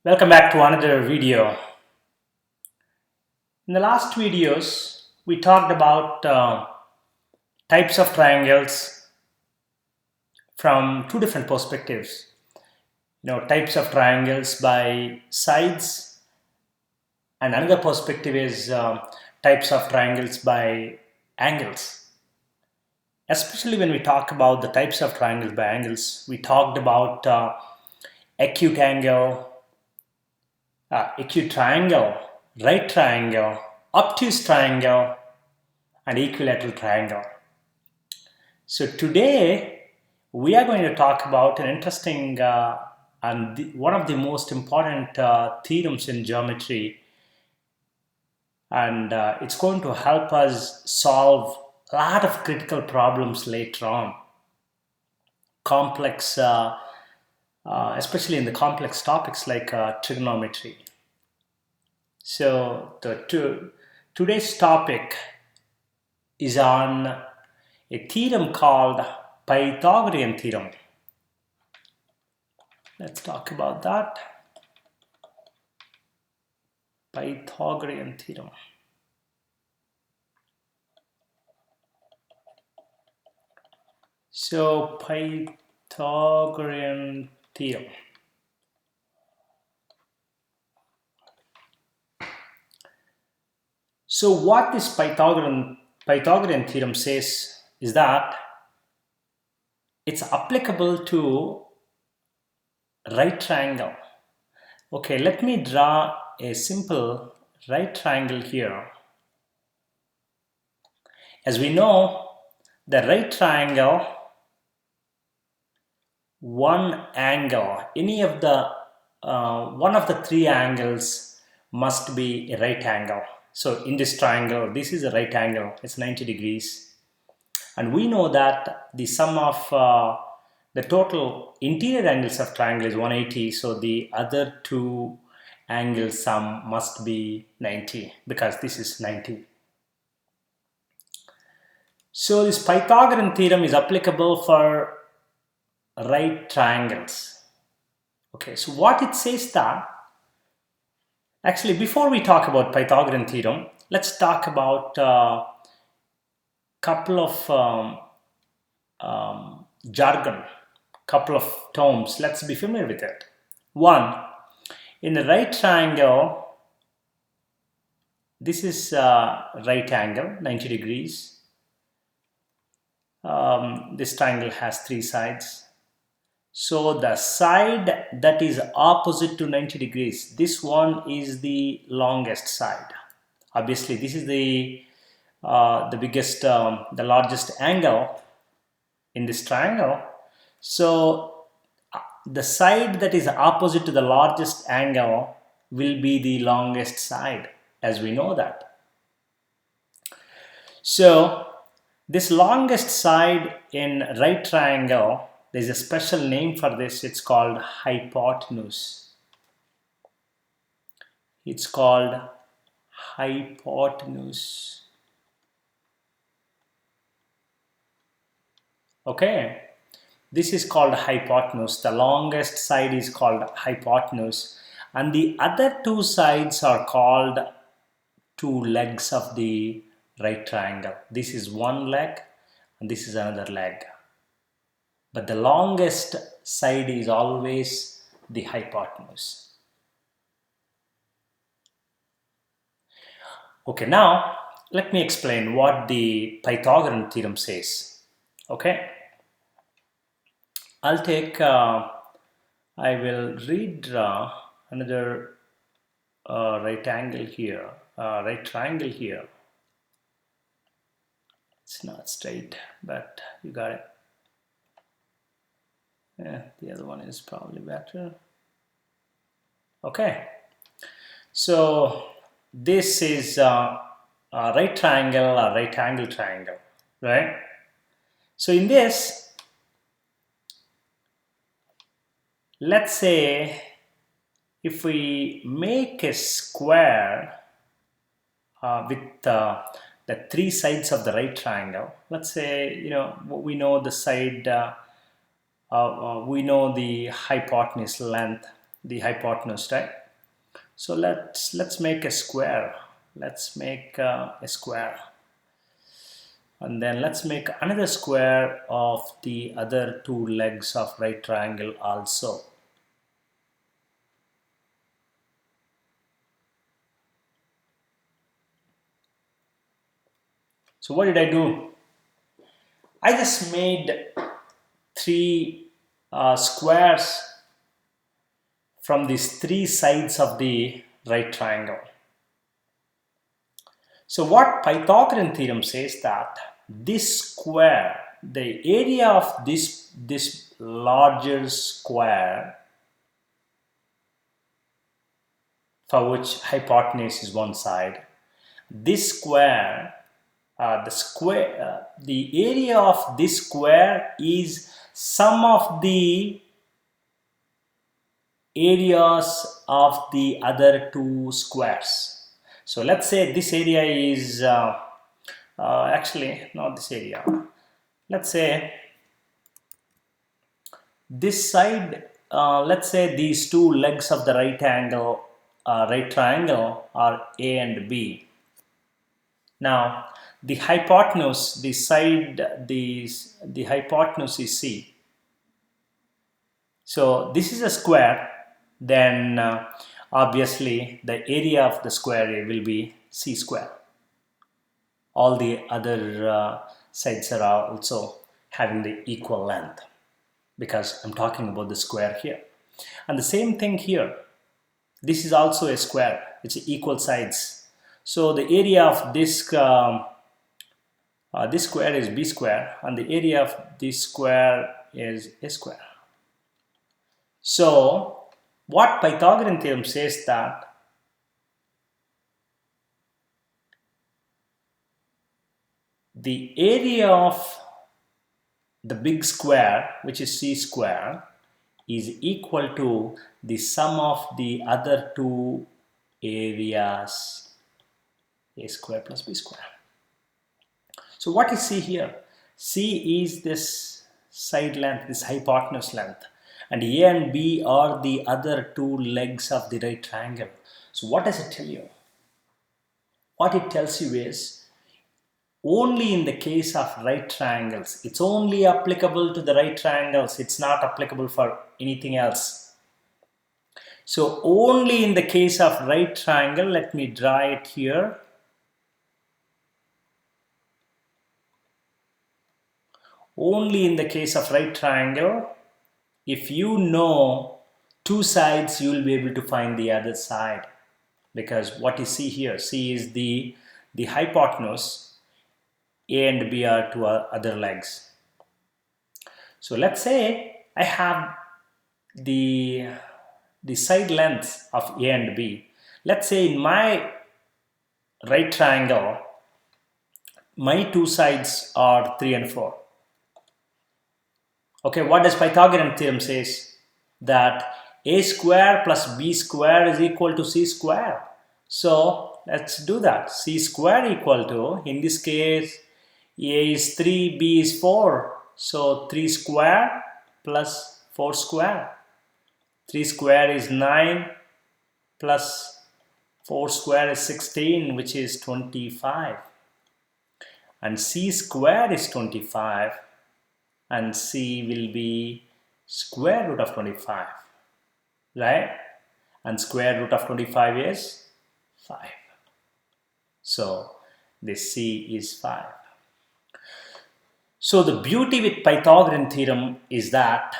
Welcome back to another video. In the last videos, we talked about types of triangles from two different perspectives. Types of triangles by sides, and another perspective is types of triangles by angles. Especially when we talk about the types of triangles by angles, we talked about acute angle, acute triangle, right triangle, obtuse triangle, and equilateral triangle. So today we are going to talk about an interesting and one of the most important theorems in geometry, and it's going to help us solve a lot of critical problems later on. Complex, especially in the complex topics like trigonometry. So today's topic is on a theorem called Pythagorean Theorem. Let's talk about that. Pythagorean Theorem. So Pythagorean Theorem. So what this Pythagorean theorem says is that it's applicable to right triangle. Okay, let me draw a simple right triangle here. As we know, the right triangle, one angle, any of the one of the three angles must be a right angle. So in this triangle, this is a right angle, it's 90 degrees. And we know that the sum of the total interior angles of triangle is 180. So the other two angles sum must be 90 because this is 90. So this Pythagorean theorem is applicable for right triangles. Okay, so what it says that, actually before we talk about Pythagorean theorem, let's talk about a couple of jargon, couple of terms. Let's be familiar with it. One, in the right triangle, this is right angle, 90 degrees. This triangle has three sides. So the side that is opposite to 90 degrees, this one is the longest side. Obviously, this is the biggest, the largest angle in this triangle. So the side that is opposite to the largest angle will be the longest side, as we know that. So this longest side in right triangle, there's a special name for this. It's called hypotenuse. It's called hypotenuse. Okay, this is called hypotenuse. The longest side is called hypotenuse, and the other two sides are called two legs of the right triangle. This is one leg and this is another leg. But the longest side is always the hypotenuse. Okay, now let me explain what the Pythagorean theorem says. Okay, I'll take, I will redraw another right angle here, right triangle here. It's not straight, but you got it. Yeah, the other one is probably better. Okay, so this is a right triangle, a right angle triangle, right? So in this, let's say if we make a square with the three sides of the right triangle, let's say, we know the side, we know the hypotenuse length, the hypotenuse, right? So let's make a square. Let's make a square, and then let's make another square of the other two legs of right triangle also. So what did I do? I just made three squares from these three sides of the right triangle. So what Pythagorean theorem says that this square, the area of this larger square, for which hypotenuse is one side, this square, the area of this square is sum of the areas of the other two squares. So let's say this area is actually not this area. Let's say this side. Let's say these two legs of the right triangle are A and B. Now the hypotenuse, the hypotenuse is C. So this is a square. Then obviously the area of the square will be C square. All the other sides are also having the equal length, because I'm talking about the square here. And the same thing here. This is also a square. It's equal sides. So the area of this square is B square, and the area of this square is A square. So what Pythagorean theorem says that the area of the big square, which is C square, is equal to the sum of the other two areas, A square plus B square. So what is C here? C is this side length, this hypotenuse length, and A and B are the other two legs of the right triangle. So what does it tell you? What it tells you is, only in the case of right triangles, it's only applicable to the right triangles. It's not applicable for anything else. So only in the case of right triangle, let me draw it here. Only in the case of right triangle, if you know two sides, you will be able to find the other side. Because what you see here, C is the hypotenuse, A and B are two other legs. So let's say I have the side lengths of A and B. Let's say in my right triangle, my two sides are 3 and 4. Okay, what does Pythagorean theorem says? That A square plus B square is equal to C square. So let's do that. C square equal to, in this case, A is 3, B is 4. So 3 square plus 4 square. 3 square is 9 plus 4 square is 16, which is 25. And C square is 25. And C will be square root of 25. Right? And square root of 25 is 5. So this C is 5. So the beauty with Pythagorean theorem is that,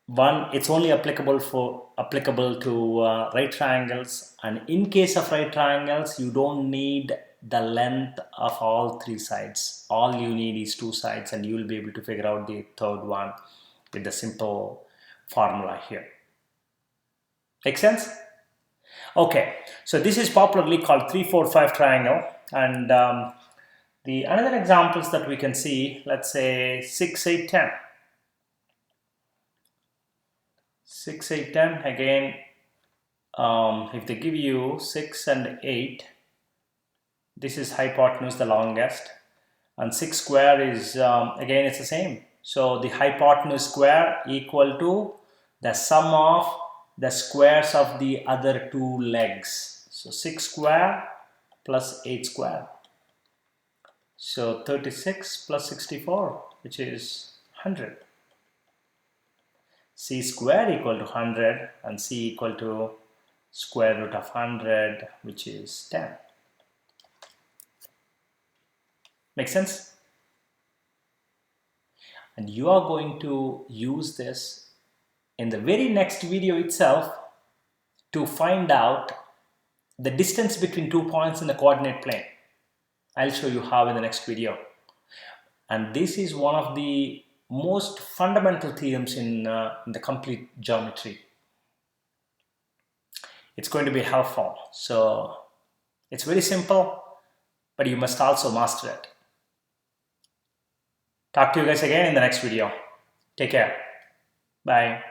one, it's only applicable to right triangles, and in case of right triangles, you don't need the length of all three sides. All you need is two sides, and you will be able to figure out the third one with the simple formula here. Make sense? Okay, so this is popularly called 3-4-5 triangle, and the another examples that we can see, let's say 6, 8, 10. 6, 8, 10, again, if they give you 6 and 8, this is hypotenuse, the longest, and 6 square is, again, it's the same. So the hypotenuse square equal to the sum of the squares of the other two legs. So 6 square plus 8 square. So 36 plus 64, which is 100. C square equal to 100 and C equal to square root of 100, which is 10. Make sense? And you are going to use this in the very next video itself to find out the distance between 2 points in the coordinate plane. I'll show you how in the next video. And this is one of the most fundamental theorems in the complete geometry. It's going to be helpful. So it's very simple, but you must also master it. Talk to you guys again in the next video. Take care. Bye.